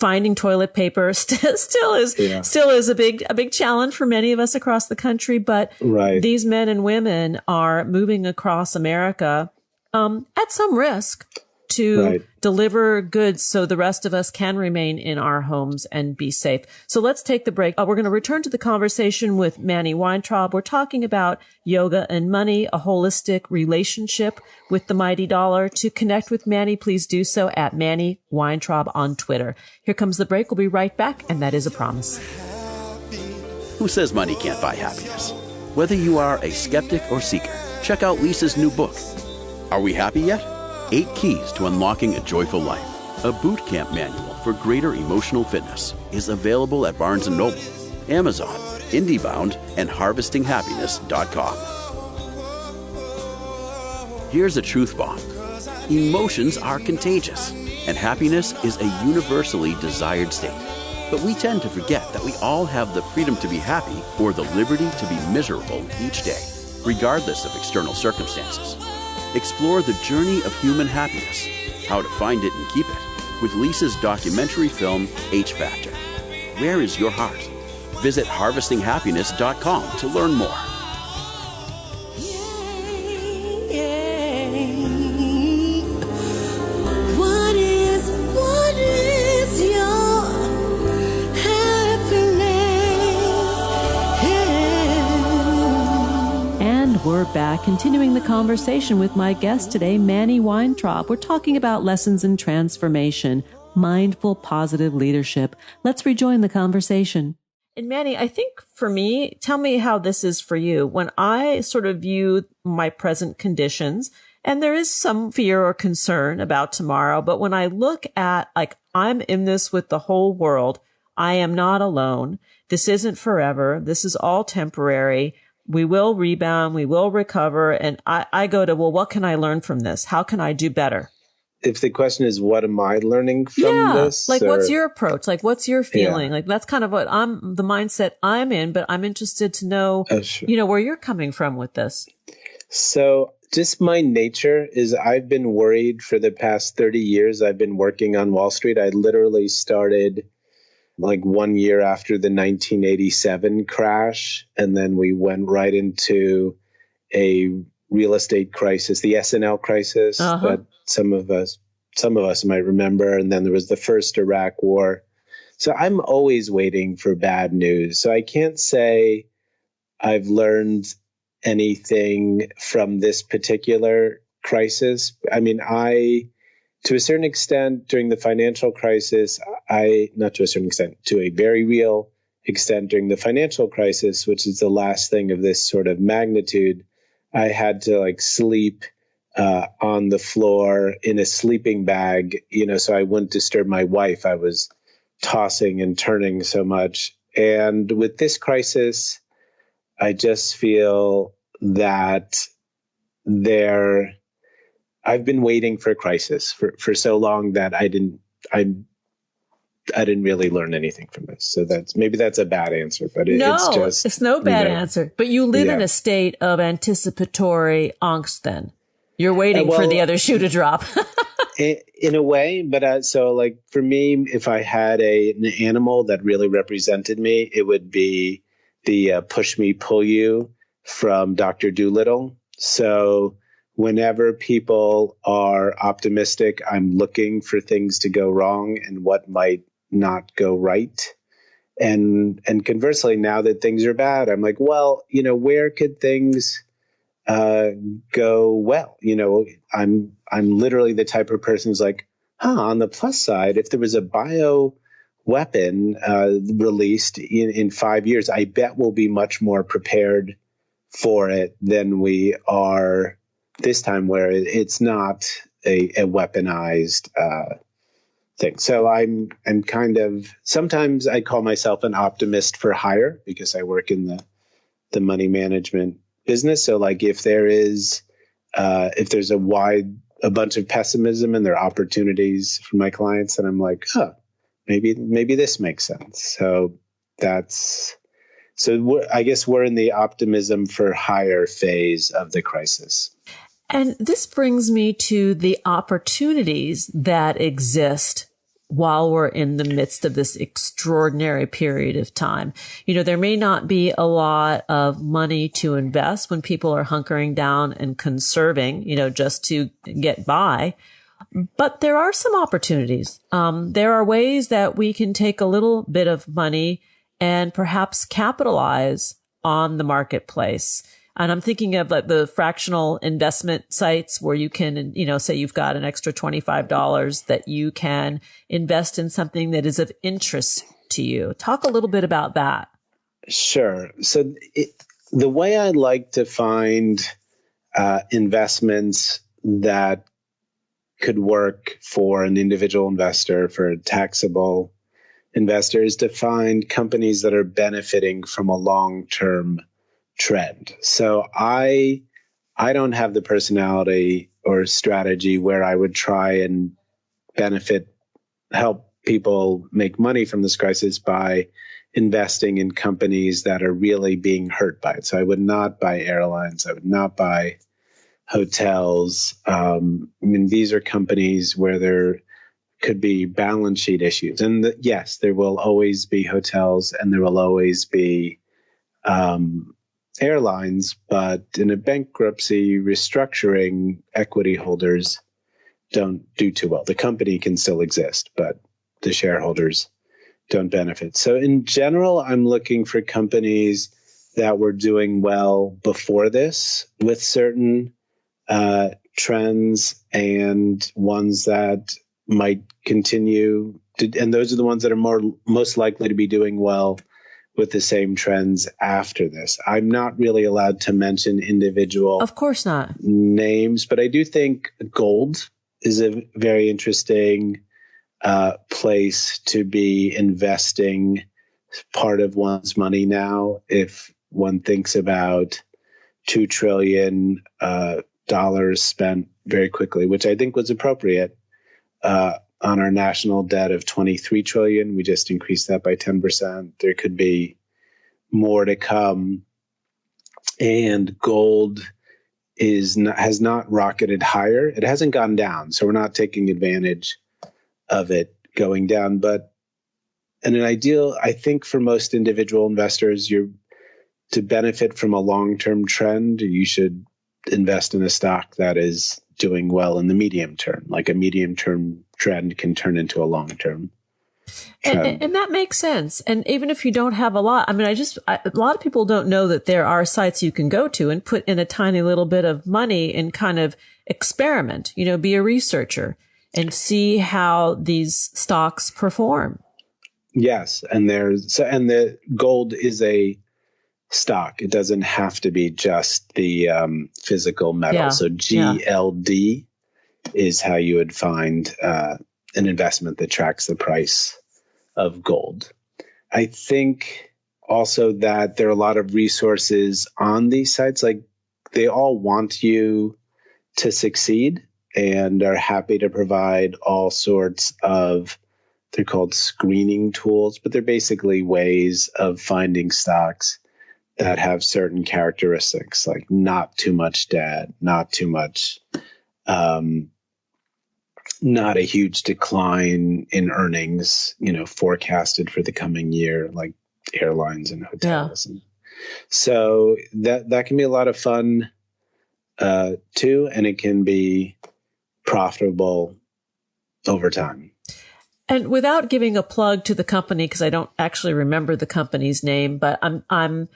Finding toilet paper still is a big challenge for many of us across the country. But These men and women are moving across America at some risk to deliver goods so the rest of us can remain in our homes and be safe. So let's take the break. We're going to return to the conversation with Manny Weintraub. We're talking about yoga and money, a holistic relationship with the mighty dollar. To connect with Manny, please do so at Manny Weintraub on Twitter. Here comes the break. We'll be right back, and that is a promise. Who says money can't buy happiness? Whether you are a skeptic or seeker, check out Lisa's new book. Are we happy yet? 8 Keys to Unlocking a Joyful Life, a boot camp manual for greater emotional fitness, is available at Barnes & Noble, Amazon, IndieBound, and HarvestingHappiness.com. Here's a truth bomb. Emotions are contagious, and happiness is a universally desired state. But we tend to forget that we all have the freedom to be happy, or the liberty to be miserable each day, regardless of external circumstances. Explore the journey of human happiness, how to find it and keep it, with Lisa's documentary film, H Factor. Where is your heart? Visit harvestinghappiness.com to learn more. We're back, continuing the conversation with my guest today, Manny Weintraub. We're talking about lessons in transformation, mindful, positive leadership. Let's rejoin the conversation. And Manny, I think for me, tell me how this is for you. When I sort of view my present conditions, and there is some fear or concern about tomorrow, but when I look at, I'm in this with the whole world, I am not alone. This isn't forever. This is all temporary. We will rebound, we will recover. And I go to, well, what can I learn from this? How can I do better? If the question is, what am I learning from this? What's your approach? What's your feeling? That's kind of what the mindset I'm in, but I'm interested to know, where you're coming from with this. So just my nature is I've been worried for the past 30 years. I've been working on Wall Street. I literally started 1 year after the 1987 crash. And then we went right into a real estate crisis, the SNL crisis that some of us might remember. And then there was the first Iraq war. So I'm always waiting for bad news. So I can't say I've learned anything from this particular crisis. I mean, to a certain extent, during the financial crisis, not to a certain extent, to a very real extent during the financial crisis, which is the last thing of this sort of magnitude, I had to sleep on the floor in a sleeping bag, so I wouldn't disturb my wife. I was tossing and turning so much. And with this crisis, I just feel that I've been waiting for a crisis for so long that I didn't really learn anything from this. So that's a bad answer, but it's no bad answer. But you live in a state of anticipatory angst then. You're waiting for the other shoe to drop. in a way, but for me, if I had an animal that really represented me, it would be the push me, pull you from Dr. Dolittle. So whenever people are optimistic, I'm looking for things to go wrong and what might not go right. And conversely, now that things are bad, I'm like, well, where could things go well. I'm literally the type of person who's like, on the plus side, if there was a bio weapon released in 5 years, I bet we'll be much more prepared for it than we are this time, where it's not a weaponized thing. So I'm kind of, sometimes I call myself an optimist for hire because I work in the money management business. So like if there's a bunch of pessimism and there are opportunities for my clients, and I'm like, maybe this makes sense. So I guess we're in the optimism for hire phase of the crisis. And this brings me to the opportunities that exist while we're in the midst of this extraordinary period of time. There may not be a lot of money to invest when people are hunkering down and conserving, just to get by. But there are some opportunities. There are ways that we can take a little bit of money and perhaps capitalize on the marketplace. And I'm thinking of like the fractional investment sites where you can, say you've got an extra $25 that you can invest in something that is of interest to you. Talk a little bit about that. Sure. So the way I like to find investments that could work for an individual investor, for a taxable investor, is to find companies that are benefiting from a long-term trend. So I don't have the personality or strategy where I would try and help people make money from this crisis by investing in companies that are really being hurt by it. So I would not buy airlines. I would not buy hotels. These are companies where there could be balance sheet issues. And yes, there will always be hotels and there will always be airlines, but in a bankruptcy restructuring, equity holders don't do too well. The company can still exist, but the shareholders don't benefit. So in general, I'm looking for companies that were doing well before this with certain trends and ones that might continue to, and those are the ones that are most likely to be doing well with the same trends after this. I'm not really allowed to mention individual, of course not, names, but I do think gold is a very interesting place to be investing part of one's money now. If one thinks about $2 trillion spent very quickly, which I think was appropriate on our national debt of $23 trillion. We just increased that by 10%. There could be more to come. And gold has not rocketed higher. It hasn't gone down. So we're not taking advantage of it going down. But in an ideal, I think for most individual investors, to benefit from a long-term trend, you should invest in a stock that is doing well in the medium term. Like a medium-term trend can turn into a long-term trend. And that makes sense. And even if you don't have a lot, a lot of people don't know that there are sites you can go to and put in a tiny little bit of money and kind of experiment, be a researcher and see how these stocks perform. Yes. And the gold is a stock. It doesn't have to be just the physical metal. Yeah. So GLD is how you would find an investment that tracks the price of gold. I think also that there are a lot of resources on these sites. Like they all want you to succeed and are happy to provide all sorts of, they're called screening tools, but they're basically ways of finding stocks that have certain characteristics, like not too much debt, not too much, not a huge decline in earnings, forecasted for the coming year, like airlines and hotels. Yeah. And so that can be a lot of fun too, and it can be profitable over time. And without giving a plug to the company, because I don't actually remember the company's name, but I'm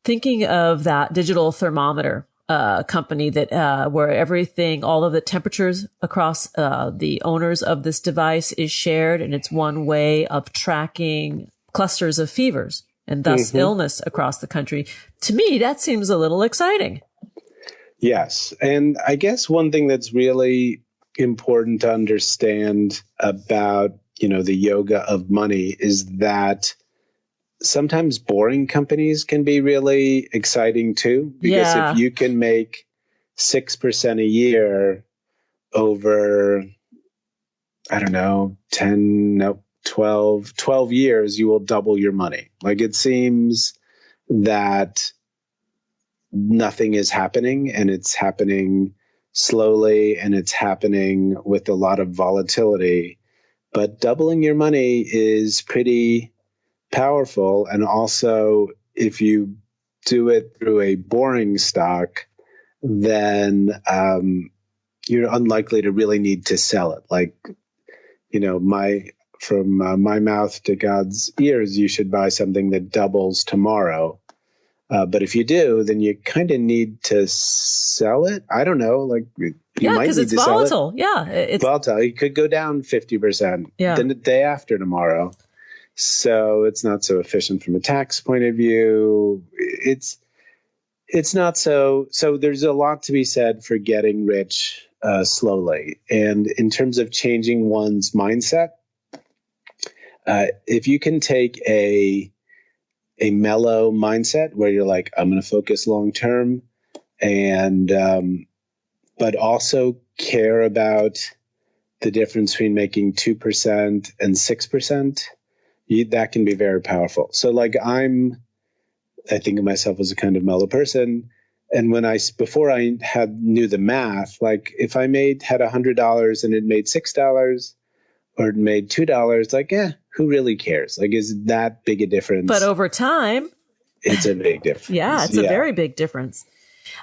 thinking of that digital thermometer company that where everything, all of the temperatures across the owners of this device is shared, and it's one way of tracking clusters of fevers and thus illness across the country. To me, that seems a little exciting. Yes. And I guess one thing that's really important to understand about, the yoga of money is that sometimes boring companies can be really exciting too, because if you can make 6% a year over, 12 years, you will double your money. Like, it seems that nothing is happening, and it's happening slowly, and it's happening with a lot of volatility. But doubling your money is pretty powerful. And also, if you do it through a boring stock, then you're unlikely to really need to sell it. Like, from my mouth to God's ears, you should buy something that doubles tomorrow. But if you do, then you kind of need to sell it. I don't know. Like, you might need to sell it. It's volatile. Yeah. It's volatile. It could go down 50%. Then the day after tomorrow. So it's not so efficient from a tax point of view. It's not so there's a lot to be said for getting rich slowly. And in terms of changing one's mindset, if you can take a mellow mindset where you're like, I'm going to focus long term, and but also care about the difference between making 2% and 6%, that can be very powerful. So like, I think of myself as a kind of mellow person. And before I knew the math, like if I had $100 and it made $6 or it made $2, like, who really cares? Like, is that big a difference? But over time, it's a big difference. It's a very big difference.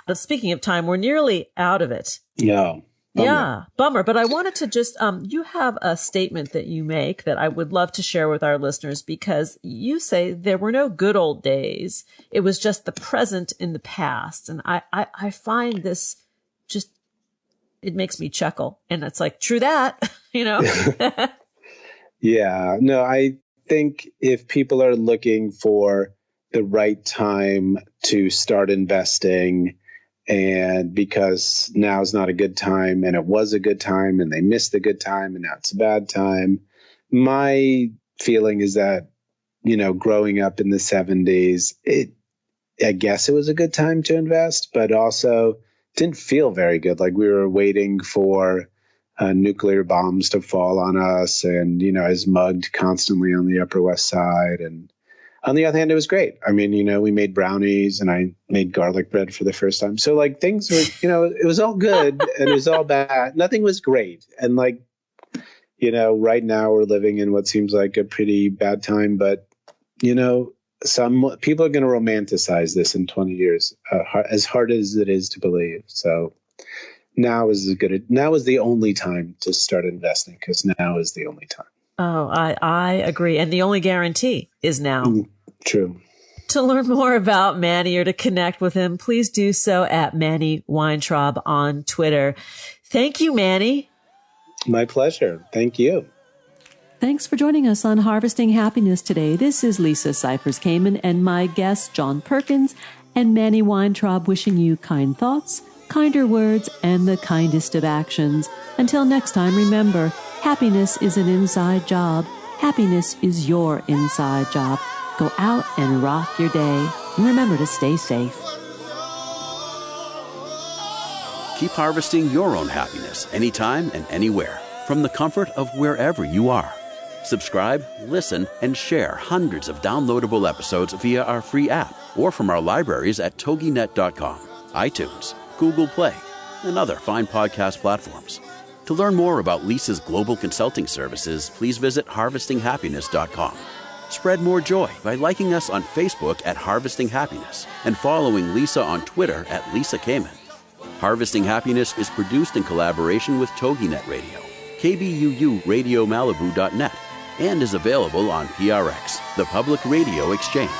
But speaking of time, we're nearly out of it. Yeah. Bummer. Yeah, bummer. But I wanted to just, you have a statement that you make that I would love to share with our listeners, because you say there were no good old days. It was just the present in the past. And I find this just, it makes me chuckle. And it's like, true that, Yeah, no, I think if people are looking for the right time to start investing, and because now is not a good time, and it was a good time, and they missed the good time, and now it's a bad time. My feeling is that, growing up in the 70s, I guess it was a good time to invest, but also didn't feel very good. Like, we were waiting for nuclear bombs to fall on us, and, I was mugged constantly on the Upper West Side. And on the other hand, it was great. I mean, we made brownies, and I made garlic bread for the first time. So like, things were, it was all good and it was all bad. Nothing was great. And like, right now we're living in what seems like a pretty bad time, but some people are going to romanticize this in 20 years, as hard as it is to believe. So now is the only time to start investing, because now is the only time. Oh, I agree. And the only guarantee is now. True. To learn more about Manny or to connect with him, please do so at Manny Weintraub on Twitter. Thank you, Manny. My pleasure. Thank you. Thanks for joining us on Harvesting Happiness today. This is Lisa Cypers Kamen and my guests, John Perkins and Manny Weintraub, wishing you kind thoughts, kinder words, and the kindest of actions. Until next time, remember, happiness is an inside job. Happiness is your inside job. Go out and rock your day. And remember to stay safe. Keep harvesting your own happiness anytime and anywhere from the comfort of wherever you are. Subscribe, listen, and share hundreds of downloadable episodes via our free app or from our libraries at toginet.com, iTunes, Google Play, and other fine podcast platforms. To learn more about Lisa's global consulting services, please visit harvestinghappiness.com. Spread more joy by liking us on Facebook at Harvesting Happiness and following Lisa on Twitter at Lisa Kamen. Harvesting Happiness is produced in collaboration with TogiNet Radio, KBUU Radio Malibu.net, and is available on PRX, the Public Radio Exchange.